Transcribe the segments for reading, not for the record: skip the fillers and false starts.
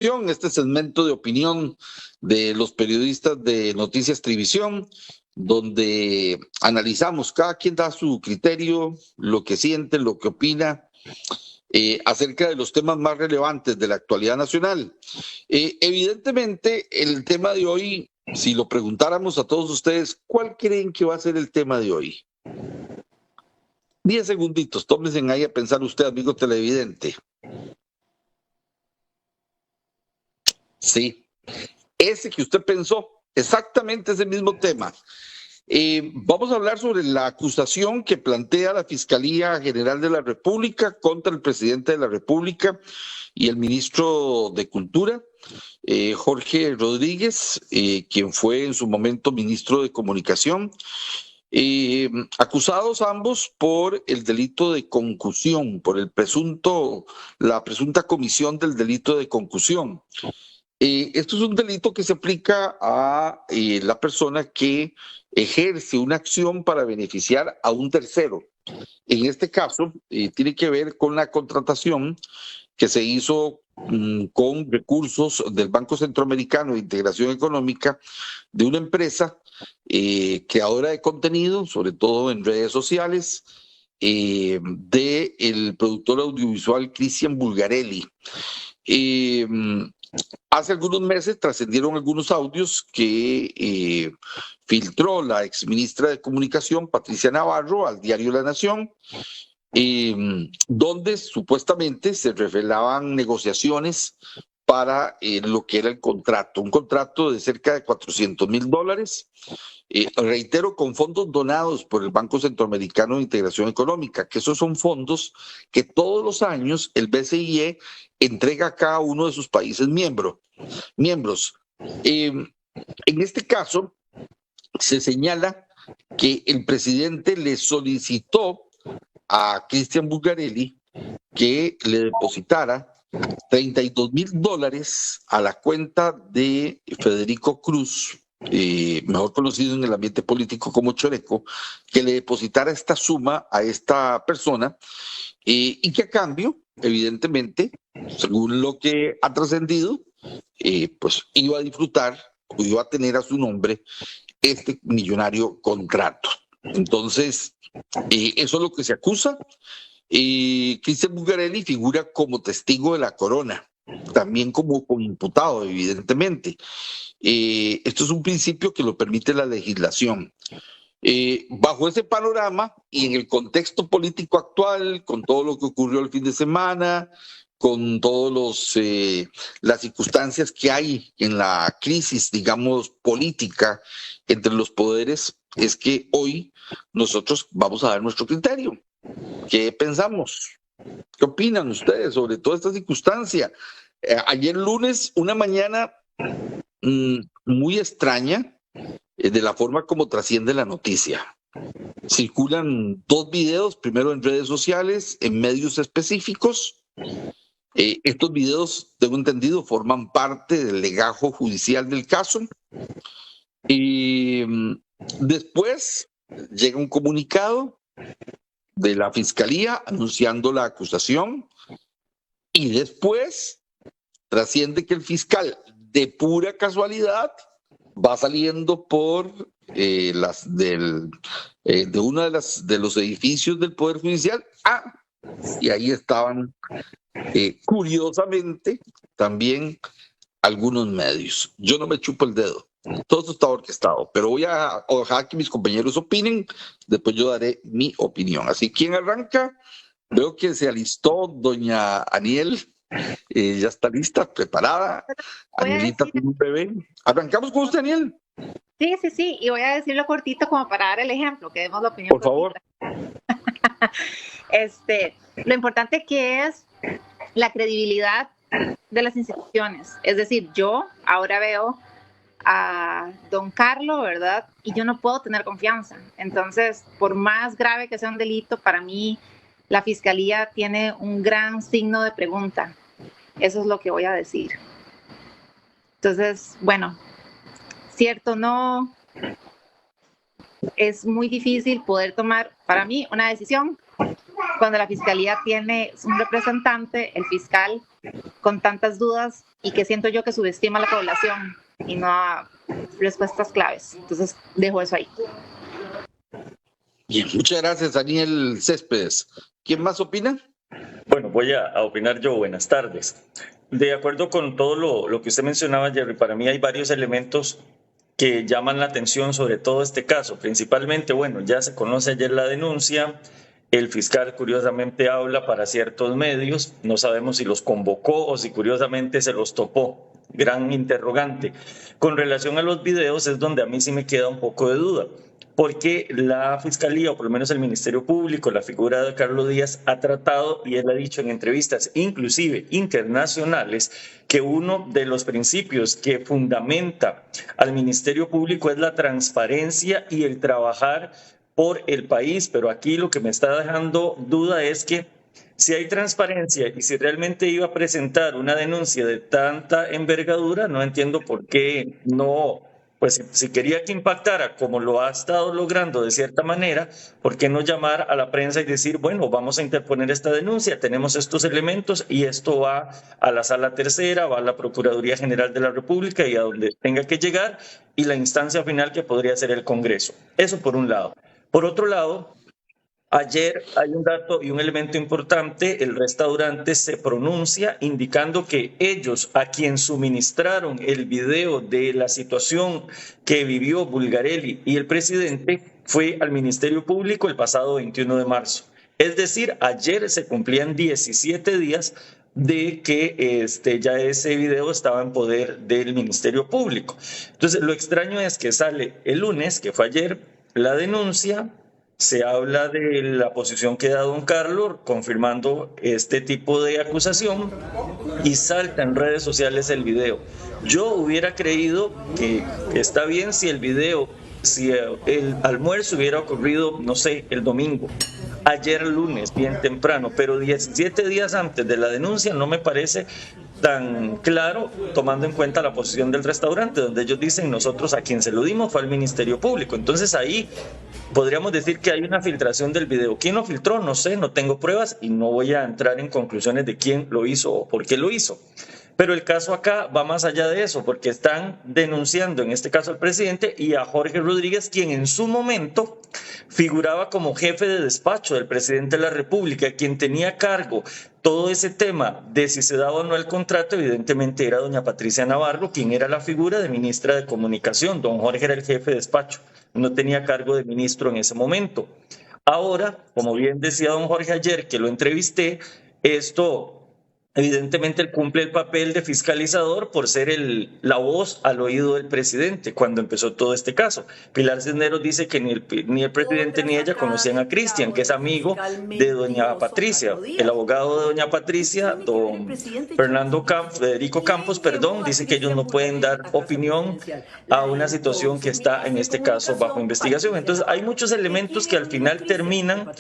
Este segmento de opinión de los periodistas de Noticias Trivisión, donde analizamos, cada quien da su criterio, lo que siente, lo que opina acerca de los temas más relevantes de la actualidad nacional. Evidentemente, el tema de hoy, si lo preguntáramos a todos ustedes, ¿cuál creen que va a ser el tema de hoy? 10 segunditos, tómense ahí a pensar usted, amigo televidente. Sí, ese que usted pensó, exactamente ese mismo tema. Vamos a hablar sobre la acusación que plantea la Fiscalía General de la República contra el presidente de la República y el ministro de Cultura, Jorge Rodríguez, quien fue en su momento ministro de Comunicación. Acusados ambos por el delito de concusión, por la presunta comisión del delito de concusión. Esto es un delito que se aplica a la persona que ejerce una acción para beneficiar a un tercero. En este caso, tiene que ver con la contratación que se hizo con recursos del Banco Centroamericano de Integración Económica de una empresa creadora de contenido, sobre todo en redes sociales, del productor audiovisual Cristian Bulgarelli. Hace algunos meses trascendieron algunos audios que filtró la exministra de Comunicación, Patricia Navarro, al diario La Nación, donde supuestamente se revelaban negociaciones para lo que era el contrato, un contrato de cerca de $400,000, reitero, con fondos donados por el Banco Centroamericano de Integración Económica, que esos son fondos que todos los años el BCIE entrega a cada uno de sus países miembros. En este caso, se señala que el presidente le solicitó a Cristian Bulgarelli que le depositara $32,000 a la cuenta de Federico Cruz, mejor conocido en el ambiente político como Choreco, que le depositara esta suma a esta persona y que a cambio, evidentemente, según lo que ha trascendido, pues iba a disfrutar o iba a tener a su nombre este millonario contrato. Entonces, eso es lo que se acusa. Cristian Bulgarelli figura como testigo de la corona, también como imputado, evidentemente. Esto es un principio que lo permite la legislación. Bajo ese panorama y en el contexto político actual, con todo lo que ocurrió el fin de semana, con todas las circunstancias que hay en la crisis, digamos, política entre los poderes, es que hoy nosotros vamos a dar nuestro criterio. ¿Qué pensamos? ¿Qué opinan ustedes sobre toda esta circunstancia? Ayer lunes, una mañana muy extraña de la forma como trasciende la noticia. Circulan 2 videos, primero en redes sociales, en medios específicos. Estos videos, tengo entendido, forman parte del legajo judicial del caso. Y después llega un comunicado de la Fiscalía anunciando la acusación y después trasciende que el fiscal, de pura casualidad, va saliendo por de uno de los edificios del Poder Judicial. Y ahí estaban, curiosamente, también algunos medios. Yo no me chupo el dedo. Todo esto está orquestado, pero voy a dejar que mis compañeros opinen, después yo daré mi opinión. Así, ¿quién arranca? Veo que se alistó doña Aniel, ya está lista, preparada. Anielita tiene un bebé. ¿Arrancamos con usted, Aniel? Sí, y voy a decirlo cortito como para dar el ejemplo, que demos la opinión. Por favor. Lo importante que es la credibilidad de las instituciones. Es decir, yo ahora veo a don Carlos, ¿verdad? Y yo no puedo tener confianza. Entonces, por más grave que sea un delito, para mí la Fiscalía tiene un gran signo de pregunta. Eso es lo que voy a decir. Entonces, bueno, cierto, no, es muy difícil poder tomar, para mí, una decisión cuando la fiscalía tiene un representante, el fiscal, con tantas dudas y que siento yo que subestima a la población y no a respuestas claves. Entonces, dejo eso ahí. Bien, muchas gracias, Daniel Céspedes. ¿Quién más opina? Bueno, voy a opinar yo. Buenas tardes. De acuerdo con todo lo que usted mencionaba, Jerry, para mí hay varios elementos que llaman la atención sobre todo este caso. Principalmente, bueno, ya se conoce ayer la denuncia, el fiscal curiosamente habla para ciertos medios, no sabemos si los convocó o si curiosamente se los topó. Gran interrogante. Con relación a los videos es donde a mí sí me queda un poco de duda, porque la Fiscalía, o por lo menos el Ministerio Público, la figura de Carlos Díaz, ha tratado, y él ha dicho en entrevistas, inclusive internacionales, que uno de los principios que fundamenta al Ministerio Público es la transparencia y el trabajar por el país. Pero aquí lo que me está dejando duda es que si hay transparencia y si realmente iba a presentar una denuncia de tanta envergadura, no entiendo por qué no. Pues si quería que impactara como lo ha estado logrando de cierta manera, ¿por qué no llamar a la prensa y decir, bueno, vamos a interponer esta denuncia, tenemos estos elementos y esto va a la Sala Tercera, va a la Procuraduría General de la República y a donde tenga que llegar, y la instancia final que podría ser el Congreso? Eso por un lado. Por otro lado, ayer hay un dato y un elemento importante. El restaurante se pronuncia indicando que ellos, a quien suministraron el video de la situación que vivió Bulgarelli y el presidente, fue al Ministerio Público el pasado 21 de marzo. Es decir, ayer se cumplían 17 días de que ya ese video estaba en poder del Ministerio Público. Entonces, lo extraño es que sale el lunes, que fue ayer, la denuncia. Se habla de la posición que da don Carlos confirmando este tipo de acusación y salta en redes sociales el video. Yo hubiera creído que está bien si el video, si el almuerzo hubiera ocurrido, no sé, el domingo, ayer lunes, bien temprano, pero 17 días antes de la denuncia no me parece tan claro, tomando en cuenta la posición del restaurante, donde ellos dicen, nosotros a quien se lo dimos fue al Ministerio Público. Entonces ahí podríamos decir que hay una filtración del video. ¿Quién lo filtró? No sé, no tengo pruebas y no voy a entrar en conclusiones de quién lo hizo o por qué lo hizo. Pero el caso acá va más allá de eso, porque están denunciando en este caso al presidente y a Jorge Rodríguez, quien en su momento figuraba como jefe de despacho del presidente de la República, quien tenía a cargo todo ese tema de si se daba o no el contrato. Evidentemente era doña Patricia Navarro, quien era la figura de ministra de Comunicación. Don Jorge era el jefe de despacho, no tenía cargo de ministro en ese momento. Ahora, como bien decía don Jorge ayer, que lo entrevisté, esto evidentemente él cumple el papel de fiscalizador por ser la voz al oído del presidente cuando empezó todo este caso. Pilar Cisneros dice que ni el presidente ni ella conocían a Cristian, que es amigo de doña Patricia. El abogado de doña Patricia, don Federico Campos, dice que ellos no pueden dar opinión a una situación que está en este caso bajo investigación. Entonces hay muchos elementos que al final terminan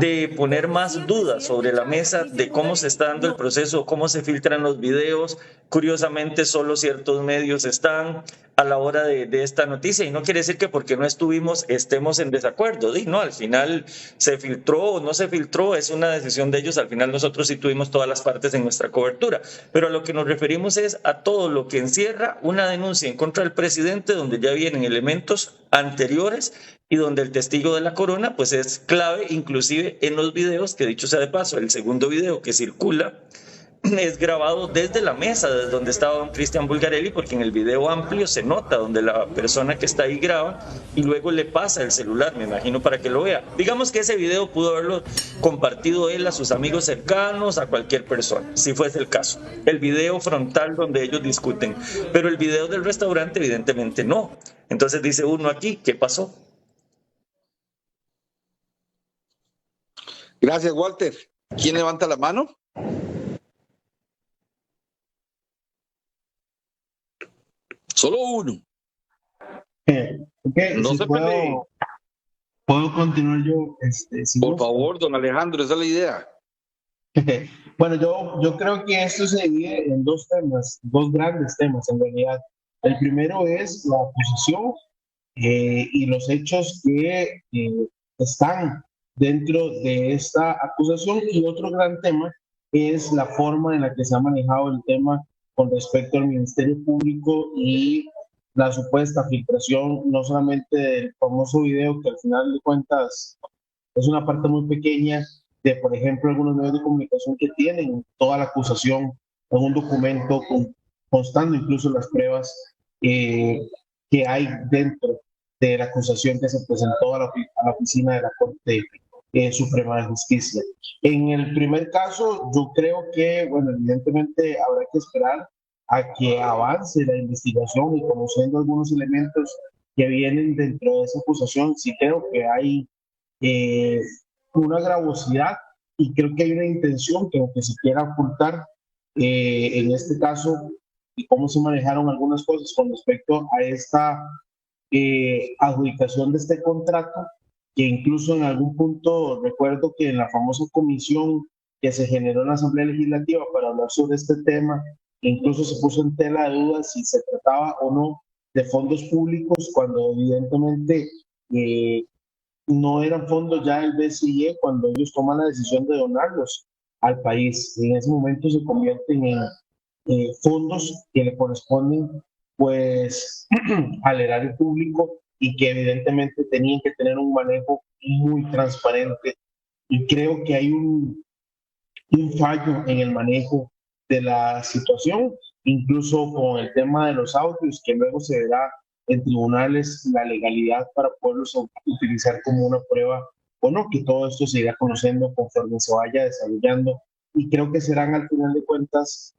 de poner más dudas sobre la mesa de cómo se está dando el proceso, cómo se filtran los videos. Curiosamente, solo ciertos medios están a la hora de esta noticia, y no quiere decir que porque no estemos en desacuerdo. No, al final se filtró o no se filtró, es una decisión de ellos. Al final nosotros sí tuvimos todas las partes en nuestra cobertura, pero a lo que nos referimos es a todo lo que encierra una denuncia en contra del presidente, donde ya vienen elementos anteriores y donde el testigo de la corona pues es clave, inclusive en los videos, que dicho sea de paso, el segundo video que circula es grabado desde la mesa, desde donde estaba don Cristian Bulgarelli, porque en el video amplio se nota donde la persona que está ahí graba y luego le pasa el celular, me imagino, para que lo vea. Digamos que ese video pudo haberlo compartido él a sus amigos cercanos, a cualquier persona, si fuese el caso. El video frontal donde ellos discuten, pero el video del restaurante evidentemente no. Entonces dice uno aquí, ¿qué pasó? Gracias, Walter. ¿Quién levanta la mano? Solo uno. Okay, no si se pelee. ¿Puedo continuar yo? Por favor, don Alejandro, esa es la idea. Bueno, yo creo que esto se divide en dos temas, dos grandes temas en realidad. El primero es la acusación y los hechos que están dentro de esta acusación. Y otro gran tema es la forma en la que se ha manejado el tema con respecto al Ministerio Público y la supuesta filtración, no solamente del famoso video, que al final de cuentas es una parte muy pequeña de, por ejemplo, algunos medios de comunicación que tienen toda la acusación en un documento constando incluso las pruebas que hay dentro de la acusación que se presentó a la oficina de la Corte Suprema de Justicia. En el primer caso, yo creo que, bueno, evidentemente habrá que esperar a que avance la investigación y conociendo algunos elementos que vienen dentro de esa acusación, sí creo que hay una gravosidad y creo que hay una intención que se quiera ocultar en este caso y cómo se manejaron algunas cosas con respecto a esta adjudicación de este contrato, que incluso en algún punto recuerdo que en la famosa comisión que se generó en la Asamblea Legislativa para hablar sobre este tema, incluso se puso en tela de dudas si se trataba o no de fondos públicos, cuando evidentemente no eran fondos ya del BCE cuando ellos toman la decisión de donarlos al país. En ese momento se convierten en fondos que le corresponden pues al erario público y que evidentemente tenían que tener un manejo muy transparente. Y creo que hay un fallo en el manejo de la situación, incluso con el tema de los audios, que luego se verá en tribunales la legalidad para poderlos utilizar como una prueba o no, que todo esto se irá conociendo conforme se vaya desarrollando. Y creo que serán al final de cuentas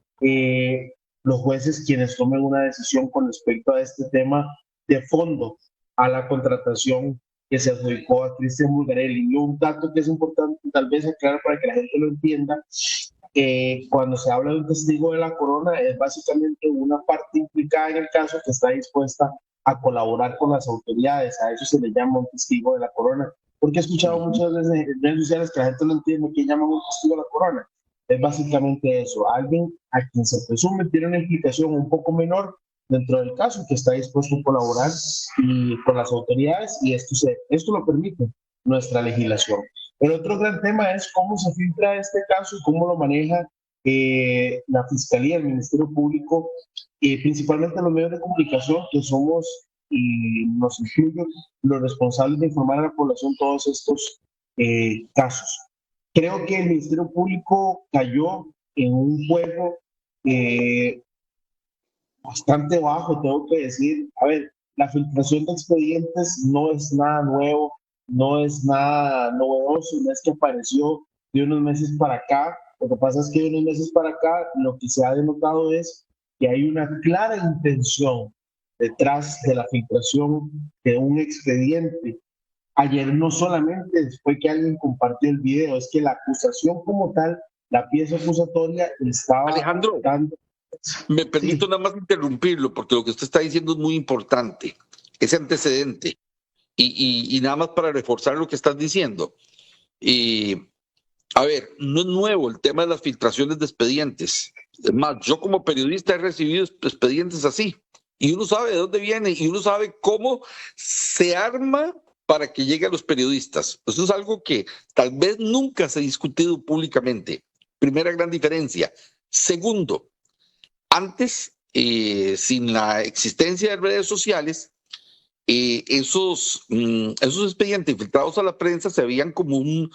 los jueces quienes tomen una decisión con respecto a este tema de fondo, a la contratación que se adjudicó a Cristian Bulgarelli. Y un dato que es importante tal vez aclarar para que la gente lo entienda, cuando se habla de un testigo de la corona es básicamente una parte implicada en el caso que está dispuesta a colaborar con las autoridades. A eso se le llama un testigo de la corona, porque he escuchado muchas veces en redes sociales que la gente no entiende qué llaman un testigo de la corona. Es básicamente eso, alguien a quien se presume tiene una implicación un poco menor dentro del caso, que está dispuesto a colaborar y con las autoridades, y esto lo permite nuestra legislación. El otro gran tema es cómo se filtra este caso y cómo lo maneja la Fiscalía, el Ministerio Público, principalmente los medios de comunicación, que somos, y nos incluyo, los responsables de informar a la población todos estos casos. Creo que el Ministerio Público cayó en un juego bastante bajo, tengo que decir. A ver, la filtración de expedientes no es nada nuevo, no es nada novedoso, no es que apareció de unos meses para acá. Lo que pasa es que de unos meses para acá lo que se ha denotado es que hay una clara intención detrás de la filtración de un expediente. Ayer no solamente después que alguien compartió el video, es que la acusación como tal, la pieza acusatoria estaba... Alejandro, me permito nada más interrumpirlo porque lo que usted está diciendo es muy importante, ese antecedente. Y nada más para reforzar lo que estás diciendo. A ver, no es nuevo el tema de las filtraciones de expedientes. Es más, yo como periodista he recibido expedientes así. Y uno sabe de dónde viene y uno sabe cómo se arma para que llegue a los periodistas. Eso es algo que tal vez nunca se ha discutido públicamente. Primera gran diferencia. Segundo, antes, sin la existencia de redes sociales, esos expedientes filtrados a la prensa se veían como un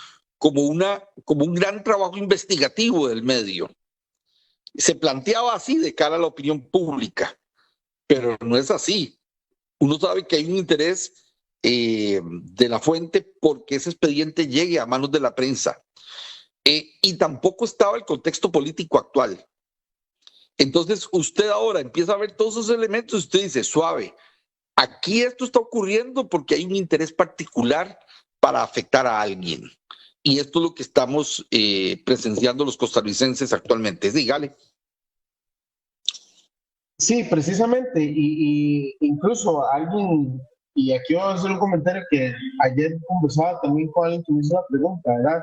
gran trabajo investigativo del medio. Se planteaba así de cara a la opinión pública, pero no es así. Uno sabe que hay un interés de la fuente porque ese expediente llegue a manos de la prensa. Y tampoco estaba el contexto político actual. Entonces usted ahora empieza a ver todos esos elementos y usted dice, suave, aquí esto está ocurriendo porque hay un interés particular para afectar a alguien. Y esto es lo que estamos presenciando los costarricenses actualmente. Dígale. Sí, precisamente. Y incluso alguien, y aquí voy a hacer un comentario que ayer conversaba también con alguien que me hizo la pregunta, ¿verdad?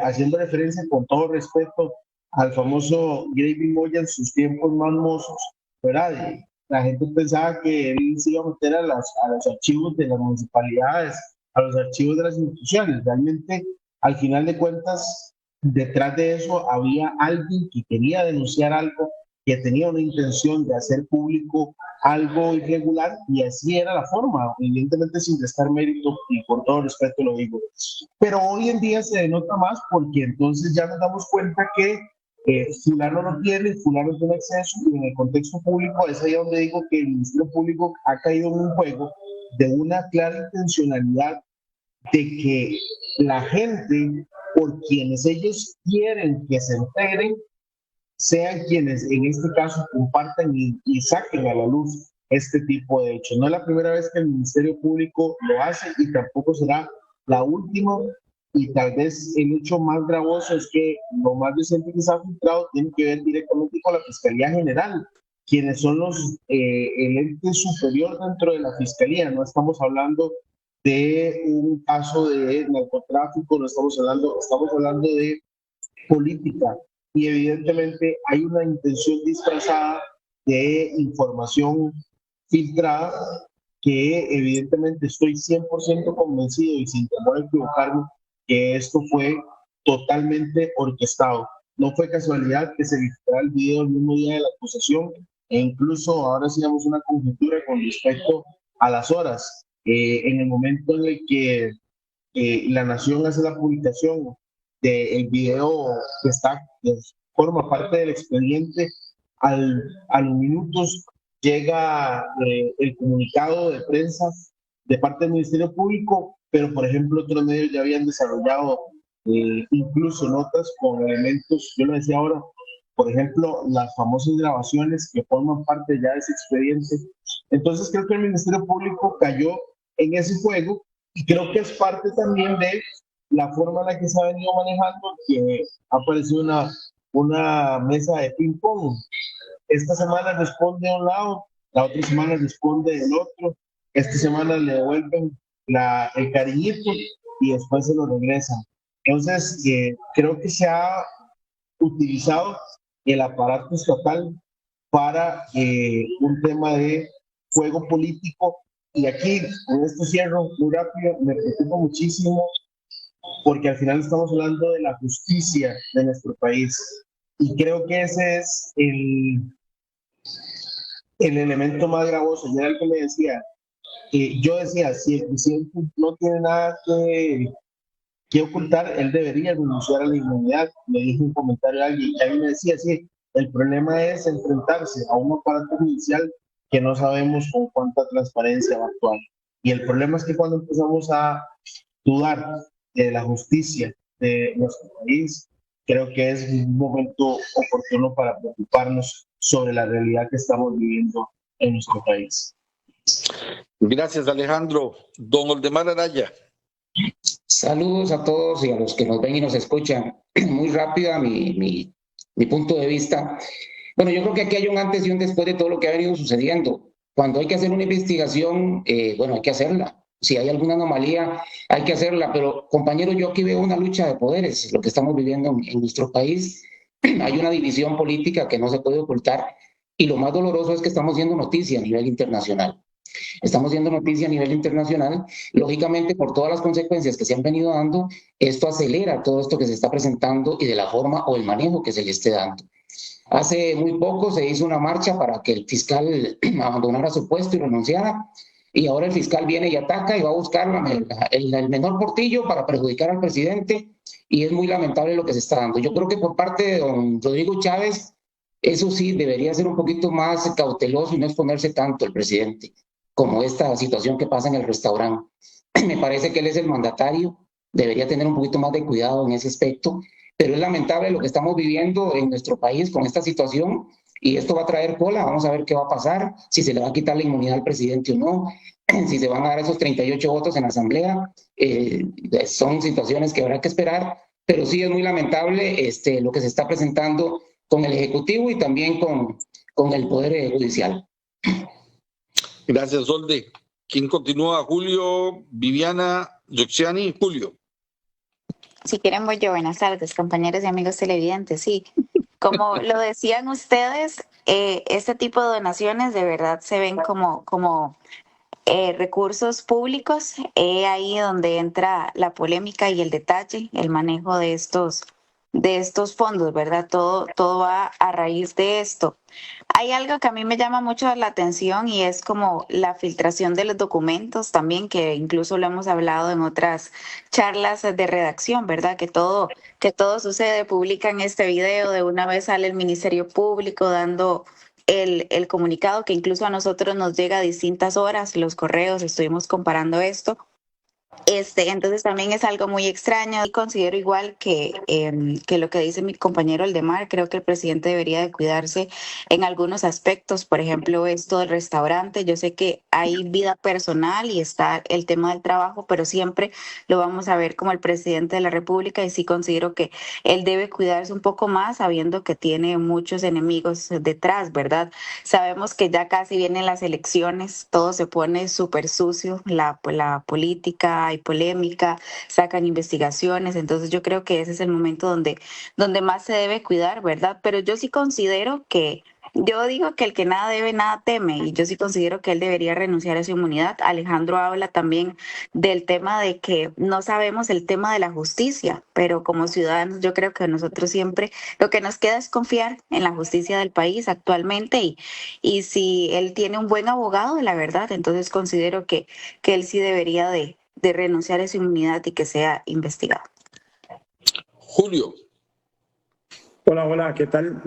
Haciendo referencia con todo respeto al famoso Gravy Moya en sus tiempos más mozos, ¿verdad? Y la gente pensaba que él se iba a meter a los archivos de las municipalidades a los archivos de las instituciones. Realmente, al final de cuentas, detrás de eso había alguien que quería denunciar algo, que tenía una intención de hacer público algo irregular, y así era la forma, evidentemente sin restar mérito, y con todo respeto lo digo. Pero hoy en día se denota más porque entonces ya nos damos cuenta que fulano no tiene, fulano tiene acceso, y en el contexto público es ahí donde digo que el Ministerio Público ha caído en un juego de una clara intencionalidad de que la gente, por quienes ellos quieren que se integren, sean quienes en este caso compartan y saquen a la luz este tipo de hechos. No es la primera vez que el Ministerio Público lo hace y tampoco será la última, y tal vez el hecho más gravoso es que lo más reciente que se ha filtrado tiene que ver directamente con la Fiscalía General, quienes son el ente superior dentro de la Fiscalía. No estamos hablando de un caso de narcotráfico, no estamos hablando de política, y evidentemente hay una intención disfrazada de información filtrada que evidentemente estoy 100% convencido y sin temor a equivocarme que esto fue totalmente orquestado. No fue casualidad que se filtrara el video el mismo día de la acusación, e incluso ahora hacíamos una conjetura con respecto a las horas. En el momento en el que La Nación hace la publicación del video que forma parte del expediente, a los minutos llega el comunicado de prensa de parte del Ministerio Público, pero por ejemplo otros medios ya habían desarrollado incluso notas con elementos, yo lo decía ahora, por ejemplo, las famosas grabaciones que forman parte ya de ese expediente. Entonces creo que el Ministerio Público cayó en ese juego, y creo que es parte también de la forma en la que se ha venido manejando, que ha aparecido una mesa de ping-pong. Esta semana responde a un lado, la otra semana responde del otro, esta semana le devuelven el cariñito y después se lo regresan. Entonces, creo que se ha utilizado el aparato estatal para un tema de juego político. Y aquí, con esto cierro muy rápido, me preocupa muchísimo porque al final estamos hablando de la justicia de nuestro país. Y creo que ese es el elemento más gravoso. Ya el que me decía, yo decía, si el presidente no tiene nada que ocultar, él debería renunciar a la inmunidad. Le dije un comentario a alguien, y alguien me decía, sí, el problema es enfrentarse a un aparato judicial que no sabemos con cuánta transparencia va a actuar. Y el problema es que cuando empezamos a dudar de la justicia de nuestro país, creo que es un momento oportuno para preocuparnos sobre la realidad que estamos viviendo en nuestro país. Gracias, Alejandro. Don Oldemar Araya. Saludos a todos y a los que nos ven y nos escuchan. Muy rápida mi punto de vista. Bueno, yo creo que aquí hay un antes y un después de todo lo que ha venido sucediendo. Cuando hay que hacer una investigación, bueno, hay que hacerla. Si hay alguna anomalía, hay que hacerla. Pero, compañeros, yo aquí veo una lucha de poderes, lo que estamos viviendo en nuestro país. Hay una división política que no se puede ocultar. Y lo más doloroso es que estamos siendo noticia a nivel internacional. Estamos viendo noticia a nivel internacional, lógicamente por todas las consecuencias que se han venido dando, esto acelera todo esto que se está presentando y de la forma o el manejo que se le esté dando. Hace muy poco se hizo una marcha para que el fiscal abandonara su puesto y renunciara, y ahora el fiscal viene y ataca y va a buscar el menor portillo para perjudicar al presidente, y es muy lamentable lo que se está dando. Yo creo que por parte de don Rodrigo Chávez, eso sí, debería ser un poquito más cauteloso y no exponerse tanto el presidente, como esta situación que pasa en el restaurante. Me parece que él es el mandatario, debería tener un poquito más de cuidado en ese aspecto, pero es lamentable lo que estamos viviendo en nuestro país con esta situación, y esto va a traer cola. Vamos a ver qué va a pasar, si se le va a quitar la inmunidad al presidente o no, si se van a dar esos 38 votos en la asamblea. Son situaciones que habrá que esperar, pero sí es muy lamentable lo que se está presentando con el Ejecutivo y también con el Poder Judicial. Gracias, Olde. ¿Quién continúa? Julio, Viviana, Yoxiani, Julio. Si quieren voy yo. Buenas tardes, compañeros y amigos televidentes. Sí, como lo decían ustedes, este tipo de donaciones de verdad se ven como recursos públicos, ahí donde entra la polémica y el detalle, el manejo de estos fondos, ¿verdad? Todo va a raíz de esto. Hay algo que a mí me llama mucho la atención y es como la filtración de los documentos también, que incluso lo hemos hablado en otras charlas de redacción, ¿verdad? Que todo sucede, publican este video, de una vez sale el Ministerio Público dando el comunicado, que incluso a nosotros nos llega a distintas horas, los correos, estuvimos comparando esto. Entonces también es algo muy extraño y considero igual que lo que dice mi compañero Aldemar. Creo que el presidente debería de cuidarse en algunos aspectos, por ejemplo, esto del restaurante. Yo sé que hay vida personal y está el tema del trabajo, pero siempre lo vamos a ver como el presidente de la República y sí considero que él debe cuidarse un poco más sabiendo que tiene muchos enemigos detrás, ¿verdad? Sabemos que ya casi vienen las elecciones, todo se pone súper sucio, la política, hay polémica, sacan investigaciones, entonces yo creo que ese es el momento donde más se debe cuidar, ¿verdad? Pero yo sí considero yo digo que el que nada debe, nada teme, y yo sí considero que él debería renunciar a su inmunidad. Alejandro habla también del tema de que no sabemos el tema de la justicia, pero como ciudadanos yo creo que nosotros siempre lo que nos queda es confiar en la justicia del país actualmente y si él tiene un buen abogado, la verdad, entonces considero que él sí debería de renunciar a su inmunidad y que sea investigado. Julio. Hola, ¿qué tal?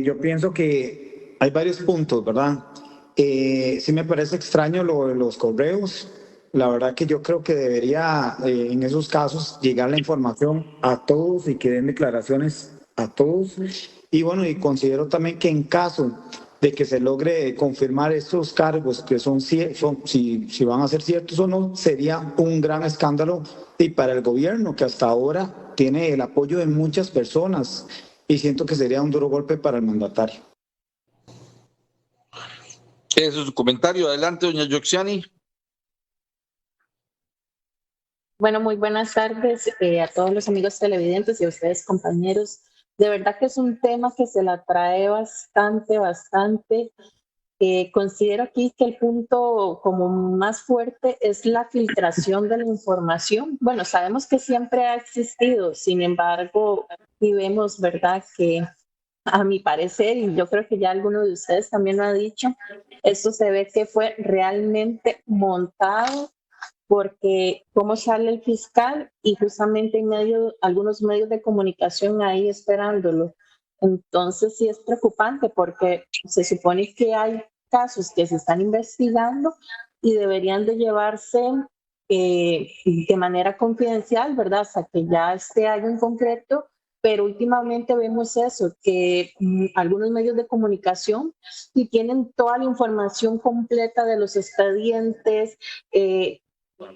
Yo pienso que hay varios puntos, ¿verdad? Sí me parece extraño lo de los correos. La verdad que yo creo que debería, en esos casos, llegar la información a todos y que den declaraciones a todos. Y bueno, y considero también que en caso de que se logre confirmar estos cargos que si van a ser ciertos o no, sería un gran escándalo y para el gobierno, que hasta ahora tiene el apoyo de muchas personas, y siento que sería un duro golpe para el mandatario. Ese es su comentario. Adelante, doña Yoxiani. Bueno, muy buenas tardes a todos los amigos televidentes y a ustedes, compañeros. De verdad que es un tema que se la trae bastante. Considero aquí que el punto como más fuerte es la filtración de la información. Bueno, sabemos que siempre ha existido, sin embargo, y vemos, ¿verdad?, que a mi parecer, y yo creo que ya alguno de ustedes también lo ha dicho, esto se ve que fue realmente montado, porque cómo sale el fiscal y justamente algunos medios de comunicación ahí esperándolo. Entonces sí es preocupante porque se supone que hay casos que se están investigando y deberían de llevarse de manera confidencial, ¿verdad? Hasta que ya esté algo en concreto, pero últimamente vemos eso, que algunos medios de comunicación sí tienen toda la información completa de los expedientes,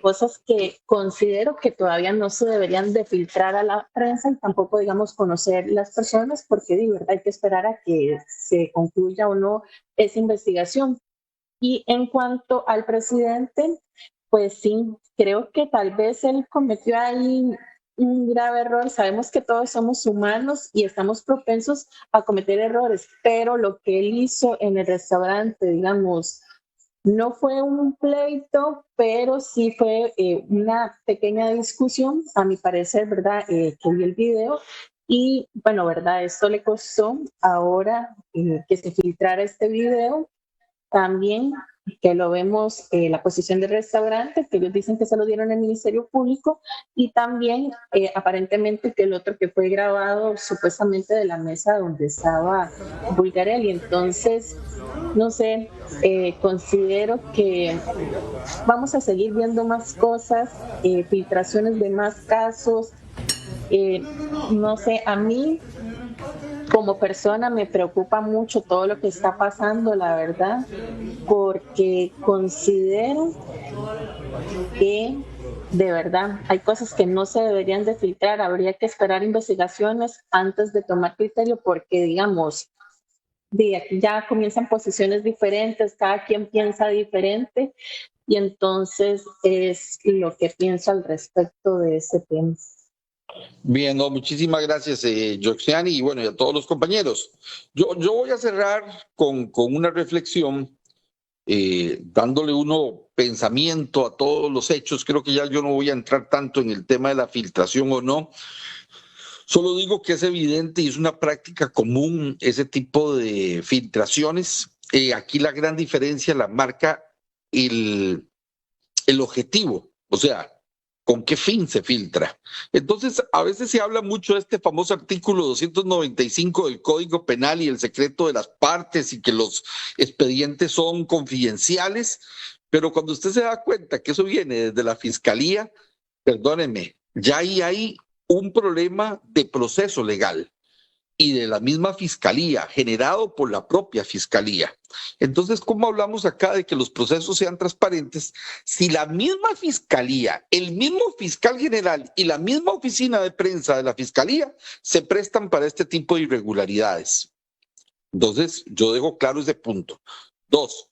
cosas que considero que todavía no se deberían de filtrar a la prensa y tampoco, digamos, conocer las personas, porque de verdad hay que esperar a que se concluya o no esa investigación. Y en cuanto al presidente, pues sí, creo que tal vez él cometió ahí un grave error. Sabemos que todos somos humanos y estamos propensos a cometer errores, pero lo que él hizo en el restaurante, digamos, no fue un pleito, pero sí fue una pequeña discusión, a mi parecer, ¿verdad? Que vi el video y, bueno, ¿verdad? Esto le costó ahora que se filtrara este video. También que lo vemos, la posición del restaurante, que ellos dicen que se lo dieron al Ministerio Público, y también aparentemente que el otro que fue grabado supuestamente de la mesa donde estaba Bulgarelli. Entonces, no sé, considero que vamos a seguir viendo más cosas, filtraciones de más casos. No sé, a mí como persona me preocupa mucho todo lo que está pasando, la verdad, porque considero que de verdad hay cosas que no se deberían de filtrar, habría que esperar investigaciones antes de tomar criterio, porque digamos, de aquí ya comienzan posiciones diferentes, cada quien piensa diferente, y entonces es lo que pienso al respecto de ese tema. Bien, no, muchísimas gracias, Yoxiani, y bueno, y a todos los compañeros. Yo voy a cerrar con una reflexión dándole uno pensamiento a todos los hechos. Creo que ya yo no voy a entrar tanto en el tema de la filtración o no. Solo digo que es evidente y es una práctica común ese tipo de filtraciones. Aquí la gran diferencia la marca el objetivo, o sea, ¿con qué fin se filtra? Entonces, a veces se habla mucho de este famoso artículo 295 del Código Penal y el secreto de las partes y que los expedientes son confidenciales, pero cuando usted se da cuenta que eso viene desde la Fiscalía, perdónenme, ya ahí hay un problema de proceso legal y de la misma Fiscalía, generado por la propia Fiscalía. Entonces, ¿cómo hablamos acá de que los procesos sean transparentes si la misma Fiscalía, el mismo fiscal general y la misma oficina de prensa de la Fiscalía se prestan para este tipo de irregularidades? Entonces, yo dejo claro ese punto. 2,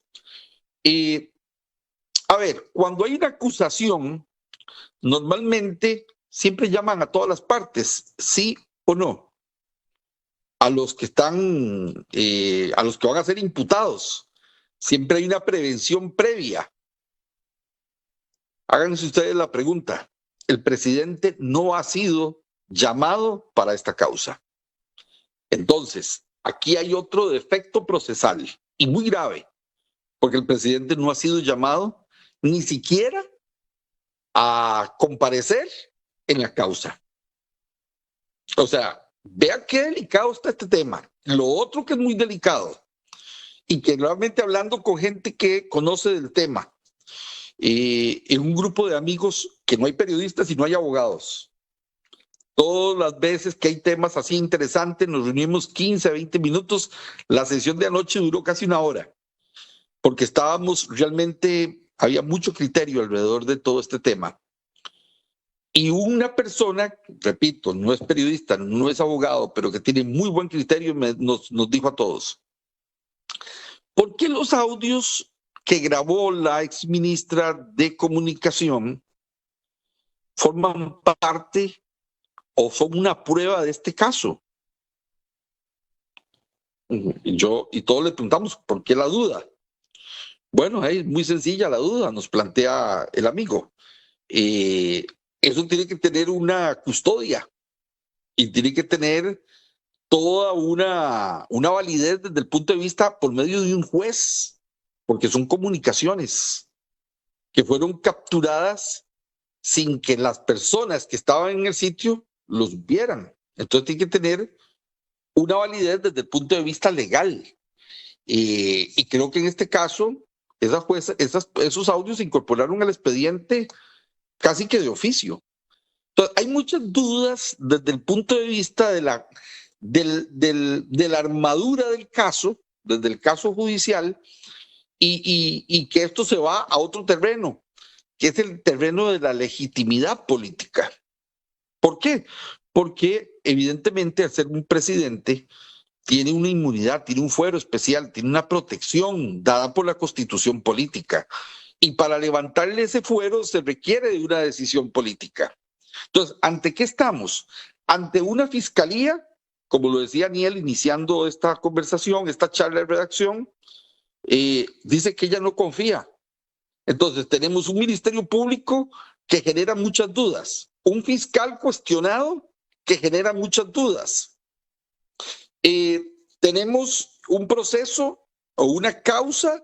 a ver, cuando hay una acusación, normalmente siempre llaman a todas las partes, ¿sí o no? A los que están, a los que van a ser imputados. Siempre hay una prevención previa. Háganse ustedes la pregunta. El presidente no ha sido llamado para esta causa. Entonces, aquí hay otro defecto procesal y muy grave, porque el presidente no ha sido llamado ni siquiera a comparecer en la causa. O sea, vea qué delicado está este tema. Lo otro que es muy delicado y que realmente hablando con gente que conoce del tema, en un grupo de amigos que no hay periodistas y no hay abogados. Todas las veces que hay temas así interesantes nos reunimos 15 a 20 minutos. La sesión de anoche duró casi una hora porque estábamos realmente, había mucho criterio alrededor de todo este tema. Y una persona, repito, no es periodista, no es abogado, pero que tiene muy buen criterio, nos dijo a todos, ¿por qué los audios que grabó la exministra de Comunicación forman parte o son una prueba de este caso? Y todos le preguntamos, ¿por qué la duda? Bueno, es muy sencilla la duda, nos plantea el amigo. Eso tiene que tener una custodia y tiene que tener toda una validez desde el punto de vista por medio de un juez, porque son comunicaciones que fueron capturadas sin que las personas que estaban en el sitio los vieran. Entonces tiene que tener una validez desde el punto de vista legal. Y creo que en este caso esa jueza, esos audios se incorporaron al expediente casi que de oficio. Entonces, hay muchas dudas desde el punto de vista de la armadura del caso, desde el caso judicial, y que esto se va a otro terreno, que es el terreno de la legitimidad política. ¿Por qué? Porque evidentemente al ser un presidente tiene una inmunidad, tiene un fuero especial, tiene una protección dada por la Constitución política. Y para levantarle ese fuero se requiere de una decisión política. Entonces, ¿ante qué estamos? Ante una fiscalía, como lo decía Aniel iniciando esta conversación, esta charla de redacción, dice que ella no confía. Entonces, tenemos un ministerio público que genera muchas dudas, un fiscal cuestionado que genera muchas dudas. Tenemos un proceso o una causa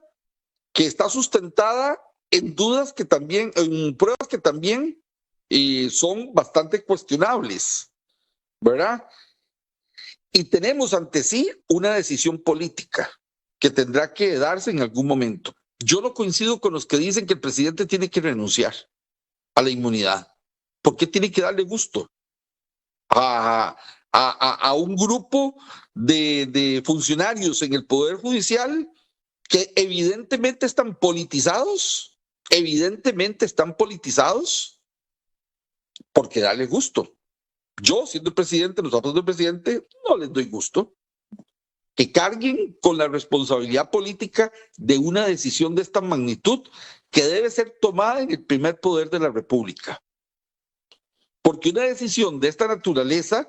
que está sustentada en dudas que también, en pruebas que también son bastante cuestionables, ¿verdad? Y tenemos ante sí una decisión política que tendrá que darse en algún momento. Yo no coincido con los que dicen que el presidente tiene que renunciar a la inmunidad. ¿Por qué tiene que darle gusto a un grupo de funcionarios en el Poder Judicial que evidentemente están politizados? Evidentemente están politizados porque darle gusto. Yo, siendo el presidente, los zapatos del presidente, no les doy gusto. Que carguen con la responsabilidad política de una decisión de esta magnitud que debe ser tomada en el primer poder de la República. Porque una decisión de esta naturaleza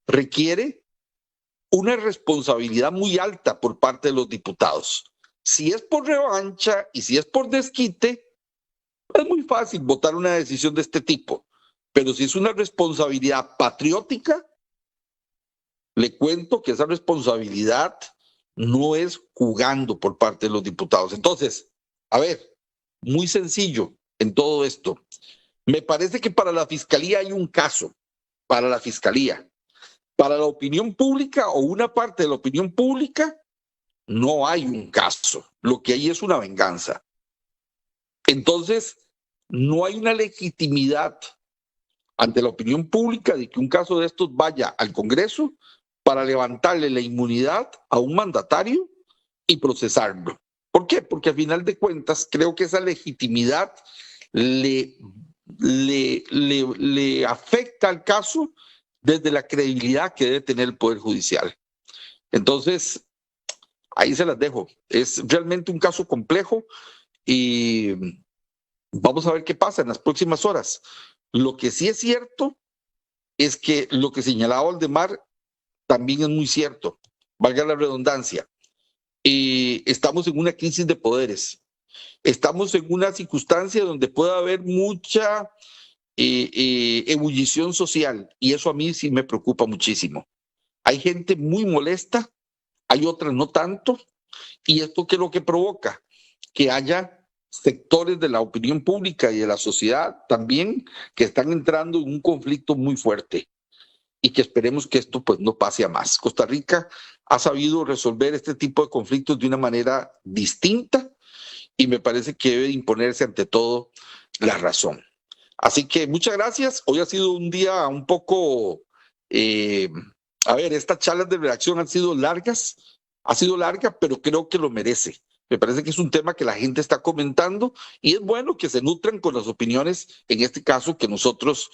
requiere una responsabilidad muy alta por parte de los diputados. Si es por revancha y si es por desquite, es muy fácil votar una decisión de este tipo. Pero si es una responsabilidad patriótica, le cuento que esa responsabilidad no es jugando por parte de los diputados. Entonces, a ver, muy sencillo en todo esto. Me parece que para la Fiscalía hay un caso, para la Fiscalía. Para la opinión pública o una parte de la opinión pública, no hay un caso. Lo que hay es una venganza. Entonces, no hay una legitimidad ante la opinión pública de que un caso de estos vaya al Congreso para levantarle la inmunidad a un mandatario y procesarlo. ¿Por qué? Porque al final de cuentas creo que esa legitimidad le afecta al caso desde la credibilidad que debe tener el Poder Judicial. Entonces, ahí se las dejo. Es realmente un caso complejo y vamos a ver qué pasa en las próximas horas. Lo que sí es cierto es que lo que señalaba Waldemar también es muy cierto, valga la redundancia. Estamos en una crisis de poderes. Estamos en una circunstancia donde puede haber mucha ebullición social y eso a mí sí me preocupa muchísimo. Hay gente muy molesta, hay otras no tanto, y esto ¿qué es lo que provoca? Que haya sectores de la opinión pública y de la sociedad también que están entrando en un conflicto muy fuerte y que esperemos que esto pues no pase a más. Costa Rica ha sabido resolver este tipo de conflictos de una manera distinta y me parece que debe imponerse ante todo la razón. Así que muchas gracias. Hoy ha sido un día un poco, estas charlas de redacción han sido largas, ha sido larga, pero creo que lo merece. Me parece que es un tema que la gente está comentando y es bueno que se nutran con las opiniones, en este caso, que nosotros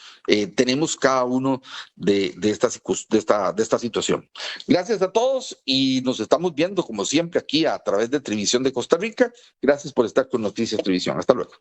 tenemos cada uno de esta situación. Gracias a todos y nos estamos viendo, como siempre, aquí a través de Televisión de Costa Rica. Gracias por estar con Noticias Televisión. Hasta luego.